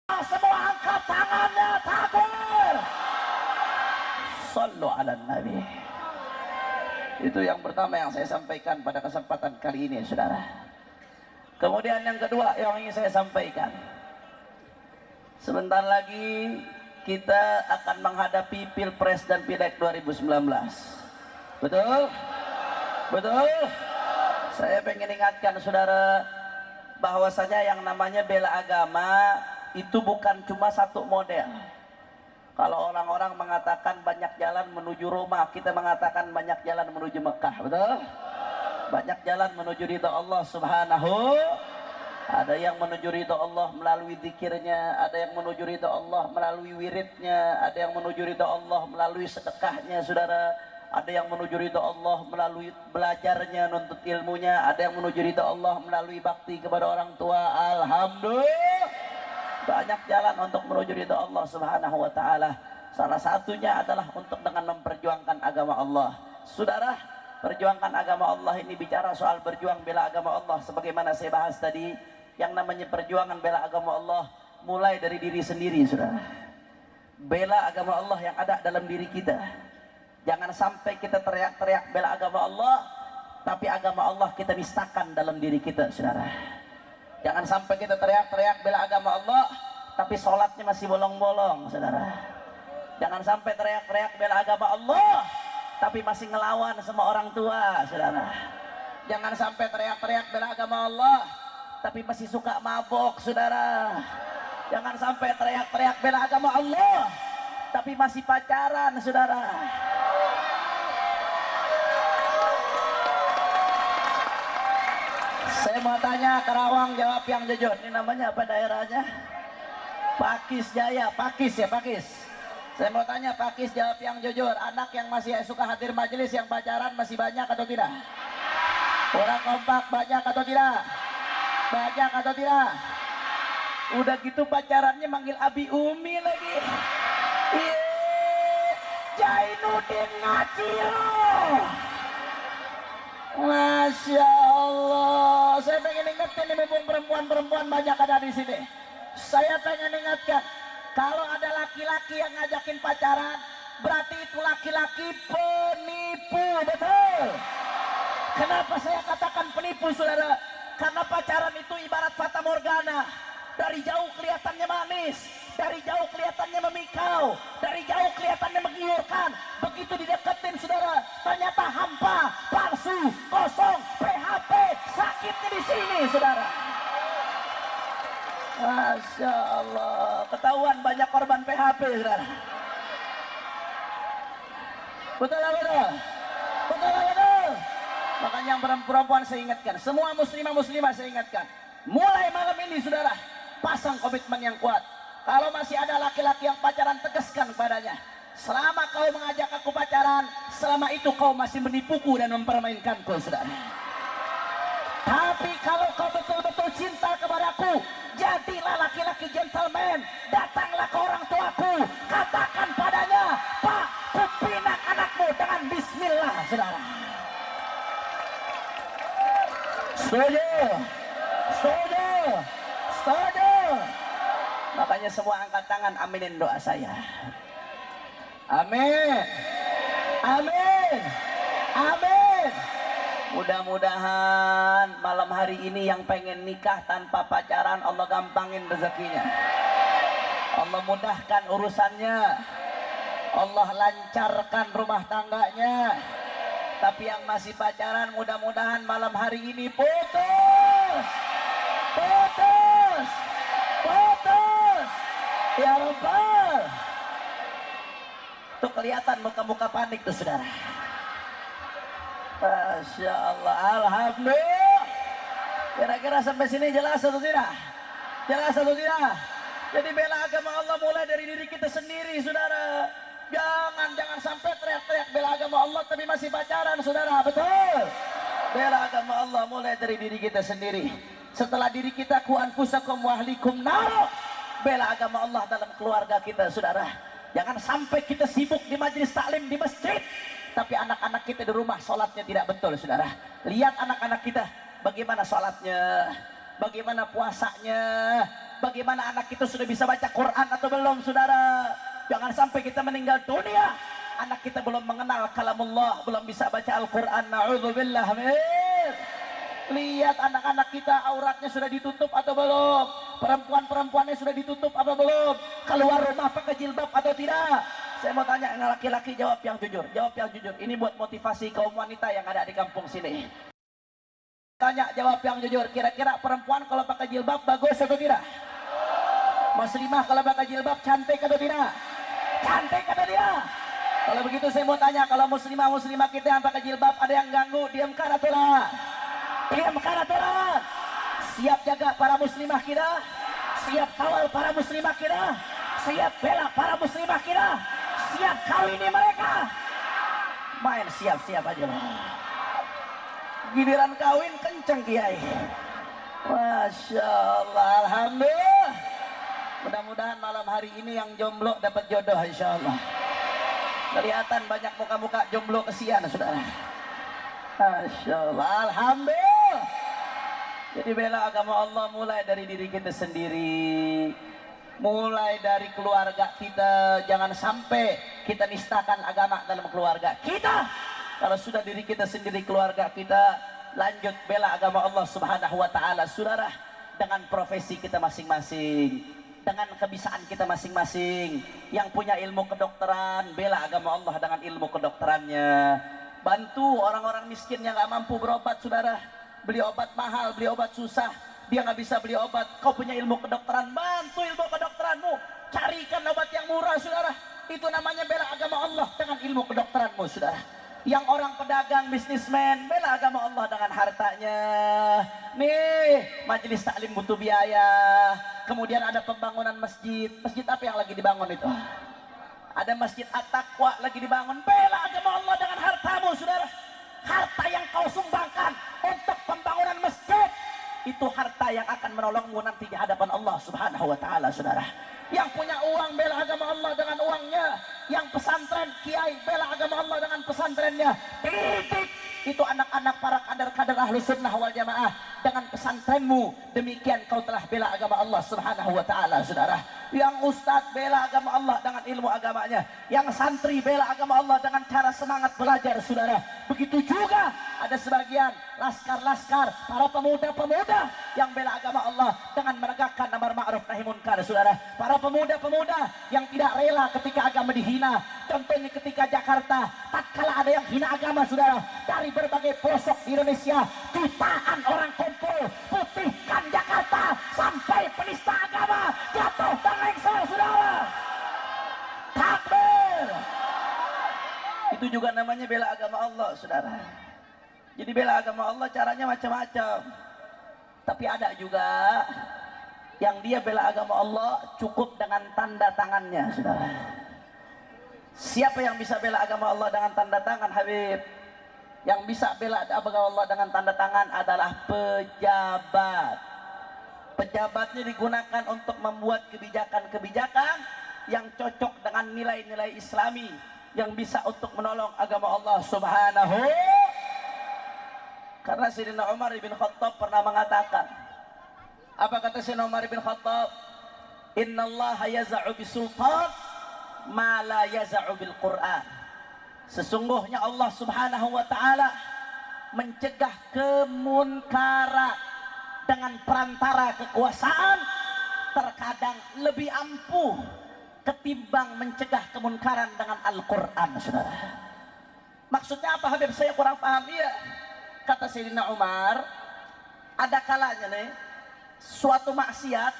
Semua angkat tangannya, takbir. Sallu ala nabi. Itu yang pertama yang saya sampaikan pada kesempatan kali ini, saudara. Kemudian yang kedua yang ingin saya sampaikan, sebentar lagi kita akan menghadapi Pilpres dan Pileg 2019. Betul? Betul? Saya pengen ingatkan saudara bahwasanya yang namanya bela agama itu bukan cuma satu model. Kalau orang-orang mengatakan banyak jalan menuju Roma, kita mengatakan banyak jalan menuju Mekah, betul? Banyak jalan menuju ridha Allah Subhanahu. Ada yang menuju ridha Allah melalui zikirnya, ada yang menuju ridha Allah melalui wiridnya, ada yang menuju ridha Allah melalui sedekahnya, saudara. Ada yang menuju ridha Allah melalui belajarnya, nuntut ilmunya, ada yang menuju ridha Allah melalui bakti kepada orang tua. Alhamdulillah, banyak jalan untuk menuju ridha Allah Subhanahu wa taala. Salah satunya adalah untuk dengan memperjuangkan agama Allah. Saudara, perjuangkan agama Allah ini bicara soal berjuang bela agama Allah. Sebagaimana saya bahas tadi, yang namanya perjuangan bela agama Allah mulai dari diri sendiri, saudara. Bela agama Allah yang ada dalam diri kita. Jangan sampai kita teriak-teriak bela agama Allah, tapi agama Allah kita nistakan dalam diri kita, saudara. Jangan sampai kita teriak-teriak bela agama Allah, tapi sholatnya masih bolong-bolong, saudara. Jangan sampai teriak-teriak bela agama Allah, tapi masih ngelawan sama orang tua, saudara. Jangan sampai teriak-teriak bela agama Allah, tapi masih suka mabok, saudara. Jangan sampai teriak-teriak bela agama Allah, tapi masih pacaran, saudara. Saya mau tanya, Karawang jawab yang jujur. Ini namanya apa daerahnya? Pakis Jaya, Pakis ya, Pakis. Saya mau tanya, Pakis jawab yang jujur. Anak yang masih suka hadir majelis yang pacaran masih banyak atau tidak? Orang kompak banyak atau tidak? Banyak atau tidak? Udah gitu pacarannya manggil Abi Umi lagi. Jainuddin Ngaciro. Masya Allah, saya pengen ingatkan nih, mumpung perempuan-perempuan banyak ada di sini. Saya pengen ingatkan, kalau ada laki-laki yang ngajakin pacaran, berarti itu laki-laki penipu, betul? Kenapa saya katakan penipu, saudara? Karena pacaran itu ibarat fata morgana. Dari jauh kelihatannya manis, dari jauh kelihatannya memikau, dari jauh kelihatannya menggiurkan. Begitu dideketin, saudara, ternyata hampa, palsu, kosong, PHP. Sakitnya di sini, saudara. Masya Allah, ketahuan banyak korban PHP, saudara. Betul lah, betul. Betul lah, betul. Makanya yang perempuan saya ingatkan, semua muslimah saya ingatkan, mulai malam ini, saudara, pasang komitmen yang kuat. Kalau masih ada laki-laki yang pacaran, tegaskan kepadanya, selama kau mengajak aku pacaran, selama itu kau masih menipuku dan mempermainkanku, saudara. Tapi kalau kau betul-betul cinta kepadaku, jadilah laki-laki gentleman. Datanglah ke orang tuaku, katakan padanya, Pak, kupinak anakmu dengan bismillah, saudara. Setuju? Setuju? Setuju? Makanya semua angkat tangan, aminin doa saya. Amin. Amin. Amin. Mudah-mudahan malam hari ini yang pengen nikah tanpa pacaran, Allah gampangin rezekinya. Allah mudahkan urusannya. Allah lancarkan rumah tangganya. Tapi yang masih pacaran, mudah-mudahan malam hari ini putus. Putus. Putus. Ya Rabbal. Tuh kelihatan muka-muka panik tuh, saudara. Masya Allah, alhamdulillah. Kira-kira sampai sini jelas atau tidak? Jelas atau tidak? Jadi bela agama Allah mulai dari diri kita sendiri, saudara. Jangan sampai teriak-teriak bela agama Allah tapi masih pacaran, saudara. Betul? Bela agama Allah mulai dari diri kita sendiri. Setelah diri kita, ku anfusakum wa ahlikum nar. Bela agama Allah dalam keluarga kita, saudara. Jangan sampai kita sibuk di majelis taklim di masjid, tapi anak-anak kita di rumah sholatnya tidak betul, saudara. Lihat anak-anak kita, bagaimana sholatnya, bagaimana puasanya, Bagaimana anak itu sudah bisa baca Quran atau belum, saudara? Jangan sampai kita meninggal dunia, anak kita belum mengenal kalamullah, belum bisa baca Al-Quran. Na'udzubillah min. Lihat anak-anak kita auratnya sudah ditutup atau belum? Perempuan-perempuannya sudah ditutup apa belum? Keluar rumah pakai jilbab atau tidak? Saya mau tanya yang laki-laki, jawab yang jujur, jawab yang jujur. Ini buat motivasi kaum wanita yang ada di kampung sini. Tanya, jawab yang jujur. Kira-kira perempuan kalau pakai jilbab bagus atau tidak? Muslimah kalau pakai jilbab cantik atau tidak? Cantik atau tidak? Kalau begitu saya mau tanya, kalau muslimah kita yang pakai jilbab ada yang ganggu, diamkan atau tidak? Diamkan atau tidak? Siap jaga para muslimah kita? Siap kawal para muslimah kita? Siap bela para muslimah kita? Siap kawini mereka? Main siap-siap aja lah. Giliran kawin kenceng kiai. Masya Allah, alhamdulillah. Mudah-mudahan malam hari ini yang jomblo dapat jodoh, insya Allah. Kelihatan banyak muka-muka jomblo kesian, saudara. Masya Allah, alhamdulillah. Jadi bela agama Allah mulai dari diri kita sendiri, mulai dari keluarga kita. Jangan sampai kita nistakan agama dalam keluarga kita. Kalau sudah diri kita sendiri, keluarga kita, lanjut bela agama Allah Subhanahu wa ta'ala, saudara, dengan profesi kita masing-masing, dengan kebisaan kita masing-masing. Yang punya ilmu kedokteran, bela agama Allah dengan ilmu kedokterannya. Bantu orang-orang miskin yang gak mampu berobat, saudara. Beli obat mahal, beli obat susah, dia gak bisa beli obat. Kau punya ilmu kedokteran, bantu ilmu kedokteranmu, carikan obat yang murah, saudara. Itu namanya bela agama Allah dengan ilmu kedokteranmu, saudara. Yang orang pedagang, bisnismen, bela agama Allah dengan hartanya. Nih, majelis taklim butuh biaya. Kemudian ada pembangunan masjid. Masjid apa yang lagi dibangun itu? Ada masjid At-Taqwa lagi dibangun. Bela agama Allah dengan hartamu, saudara. Harta yang kau sumbangkan untuk pembangunan masjid, itu harta yang akan menolongmu nanti di hadapan Allah Subhanahu wa ta'ala, saudara. Yang punya uang, bela agama Allah dengan uangnya. Yang pesantren, kiai, bela agama Allah dengan pesantrennya. Titik. Itu anak-anak para kader-kader ahlu sunnah wal jamaah. Dengan pesantrenmu, demikian kau telah bela agama Allah Subhanahu wa ta'ala, saudara. Yang ustadz bela agama Allah dengan ilmu agamanya. Yang santri bela agama Allah dengan cara semangat belajar, saudara. Begitu juga ada sebagian laskar-laskar, para pemuda-pemuda yang bela agama Allah dengan menegakkan amar ma'ruf nahi munkar, saudara. Para pemuda-pemuda yang tidak rela ketika agama dihina. Contohnya ketika Jakarta, tatkala ada yang hina agama, saudara, dari berbagai pelosok di Indonesia, jutaan orang kumpul putihkan Jakarta sampai penista agama jatuh dan lengser, saudara. Takbir. Itu juga namanya bela agama Allah, saudara. Jadi bela agama Allah caranya macam-macam. Tapi ada juga yang dia bela agama Allah cukup dengan tanda tangannya, saudara. Siapa yang bisa bela agama Allah dengan tanda tangan, Habib? Yang bisa bela agama Allah dengan tanda tangan adalah pejabat. Pejabatnya digunakan untuk membuat kebijakan-kebijakan yang cocok dengan nilai-nilai Islami, yang bisa untuk menolong agama Allah Subhanahu. Karena Sayyidina Umar bin Khattab pernah mengatakan, apa kata Sayyidina Umar bin Khattab? Innallaha yaza'u bisultan ma la yaza'u bil Qur'an. Sesungguhnya Allah Subhanahu wa ta'ala mencegah kemunkaran dengan perantara kekuasaan terkadang lebih ampuh ketimbang mencegah kemunkaran dengan Al-Quran, saudara. Maksudnya apa, Habib? Saya kurang paham. Iya, kata Sayyidina Umar, ada kalanya nih suatu maksiat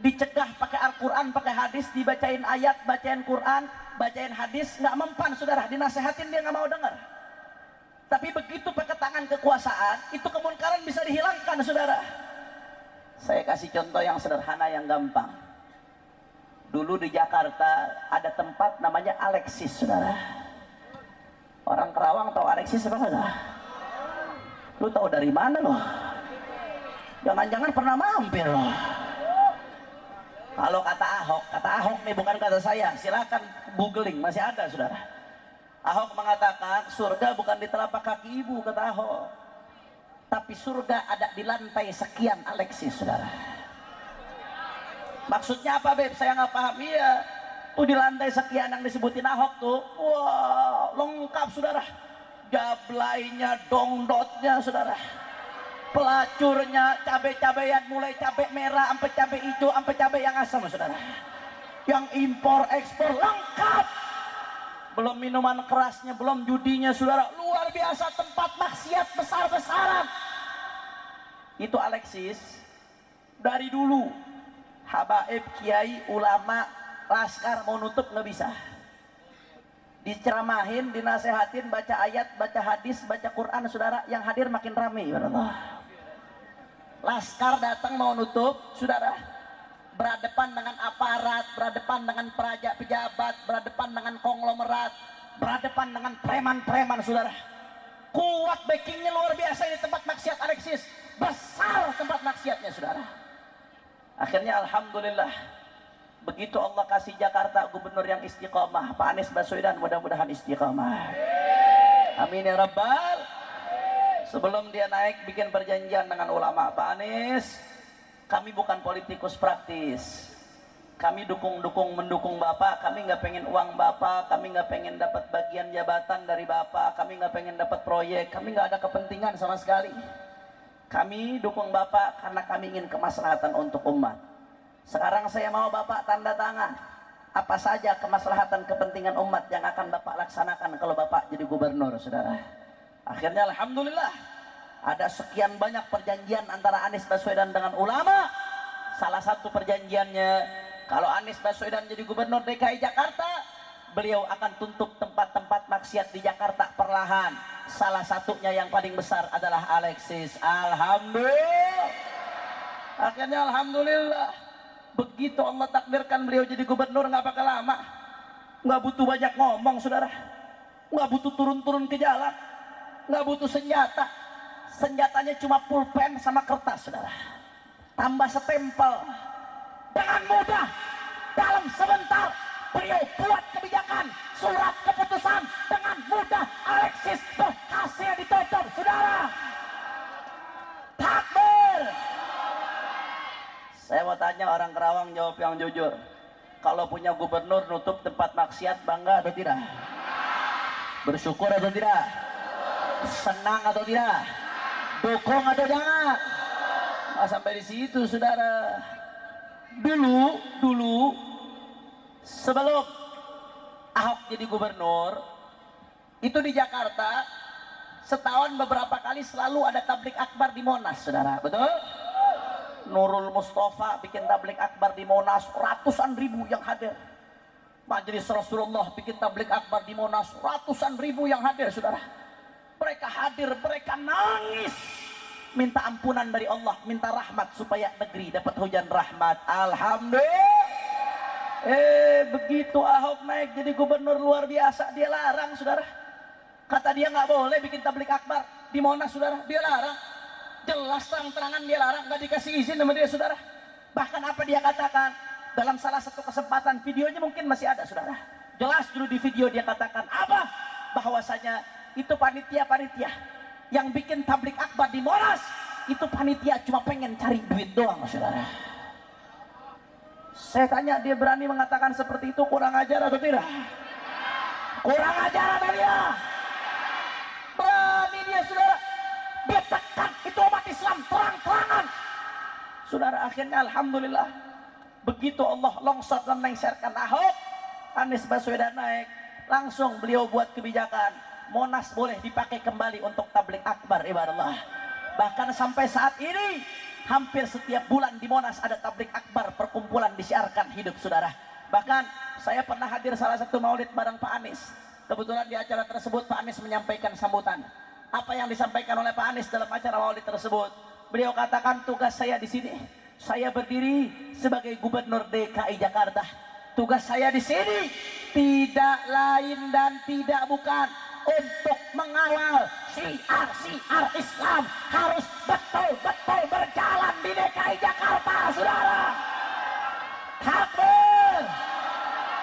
dicegah pakai Al-Quran, pakai hadis, dibacain ayat, bacain Quran, bacain hadis, nggak mempan, saudara. Dinasehatin dia nggak mau dengar. Tapi begitu pakai tangan kekuasaan, itu kemunkaran bisa dihilangkan, saudara. Saya kasih contoh yang sederhana, yang gampang. Dulu di Jakarta ada tempat namanya Alexis, saudara. Orang Kerawang tahu Alexis apa enggak? Lu tahu dari mana loh? Jangan-jangan pernah mampir loh. Kalau kata Ahok nih, bukan kata saya, silakan googling, masih ada, saudara. Ahok mengatakan surga bukan di telapak kaki ibu, kata Ahok, tapi surga ada di lantai sekian Alexis, saudara. Maksudnya apa, Beb? Saya nggak paham. Iya, tuh di lantai sekian yang disebutin Ahok tuh, wah lengkap saudara, jablainya, dongdotnya saudara, pelacurnya, cabai-cabean, mulai cabai merah sampai cabai hijau sampai cabai yang asam saudara, yang impor ekspor lengkap, belum minuman kerasnya, belum judinya saudara, luar biasa, tempat maksiat besar-besaran. Itu Alexis dari dulu habaib, kiai, ulama, laskar mau nutup nggak bisa, diceramahin, dinasehatin, baca ayat, baca hadis, baca Quran saudara, yang hadir makin rame ya Allah. Laskar datang mau nutup saudara, berhadapan dengan aparat, berhadapan dengan pejabat, berhadapan dengan konglomerat, berhadapan dengan preman-preman saudara, kuat backingnya luar biasa. Ini tempat maksiat Alexis, besar tempat maksiatnya saudara. Akhirnya alhamdulillah, begitu Allah kasih Jakarta gubernur yang istiqomah, Pak Anies Baswedan, mudah-mudahan istiqomah. Amin ya rabbal. Sebelum dia naik bikin perjanjian dengan ulama, Pak Anies, kami bukan politikus praktis, kami mendukung Bapak, kami nggak pengen uang Bapak, kami nggak pengen dapat bagian jabatan dari Bapak, kami nggak pengen dapat proyek, kami nggak ada kepentingan sama sekali. Kami dukung Bapak karena kami ingin kemaslahatan untuk umat. Sekarang saya mau Bapak tanda tangan apa saja kemaslahatan kepentingan umat yang akan Bapak laksanakan kalau Bapak jadi gubernur saudara. Akhirnya alhamdulillah ada sekian banyak perjanjian antara Anies Baswedan dengan ulama. Salah satu perjanjiannya, kalau Anies Baswedan jadi gubernur DKI Jakarta, beliau akan tutup tempat-tempat maksiat di Jakarta perlahan. Salah satunya yang paling besar adalah Alexis. Alhamdulillah. Akhirnya alhamdulillah, begitu Allah takdirkan beliau jadi gubernur, nggak bakal lama, nggak butuh banyak ngomong saudara, nggak butuh turun-turun ke jalan, nggak butuh senjata, senjatanya cuma pulpen sama kertas saudara, tambah setempel, dengan mudah dalam sebentar beliau buat kebijakan, surat keputusan, dengan mudah Alexis berhasil ditutup saudara. Takbir. Saya mau tanya orang Kerawang, jawab yang jujur. Kalau punya gubernur nutup tempat maksiat, bangga atau tidak? Bersyukur atau tidak? Senang atau tidak? Dukung atau jangan? Nah, sampai di situ saudara. Dulu sebelum Ahok jadi gubernur, itu di Jakarta setahun beberapa kali selalu ada tablik akbar di Monas saudara, betul? Nurul Mustafa bikin tablik akbar di Monas, ratusan ribu yang hadir. Majelis Rasulullah bikin tablik akbar di Monas, ratusan ribu yang hadir saudara. Mereka hadir, mereka nangis, minta ampunan dari Allah, minta rahmat supaya negeri dapat hujan rahmat. Alhamdulillah. Begitu Ahok naik jadi gubernur luar biasa, dia larang saudara. Kata dia nggak boleh bikin tablik akbar di Monas saudara, dia larang. Jelas terang-terangan dia larang, nggak dikasih izin sama dia saudara. Bahkan apa dia katakan dalam salah satu kesempatan, videonya mungkin masih ada saudara. Jelas dulu di video dia katakan apa? Bahwasanya itu panitia yang bikin tablik akbar di Monas, itu panitia cuma pengen cari duit doang saudara. Saya tanya, dia berani mengatakan seperti itu, kurang ajar atau tidak? Kurang ajar atau dia? Berani dia saudara, dia tekan itu umat Islam terang-terangan saudara. Akhirnya alhamdulillah, begitu Allah longsor dan melengsarkan Ahok, Anies Baswedan naik, langsung beliau buat kebijakan Monas boleh dipakai kembali untuk tablik akbar ibadallah. Bahkan sampai saat ini hampir setiap bulan di Monas ada tablik akbar, perkumpulan disiarkan hidup saudara. Bahkan saya pernah hadir salah satu maulid bareng Pak Anies. Kebetulan di acara tersebut Pak Anies menyampaikan sambutan. Apa yang disampaikan oleh Pak Anies dalam acara maulid tersebut? Beliau katakan, tugas saya di sini, saya berdiri sebagai gubernur DKI Jakarta. Tugas saya di sini tidak lain dan tidak bukan untuk mengawal syiar-syiar Islam harus betul-betul berjalan di DKI Jakarta saudara. Takbir,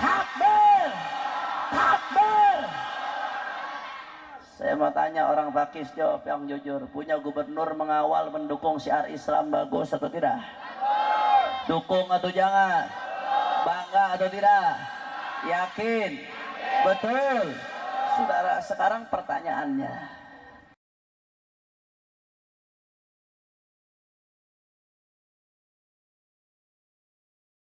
takbir, takbir. Saya mau tanya orang Pakis, jawab yang jujur. Punya gubernur mengawal mendukung syiar Islam bagus atau tidak? Dukung atau jangan? Bangga atau tidak? Yakin? Betul. Saudara, sekarang pertanyaannya,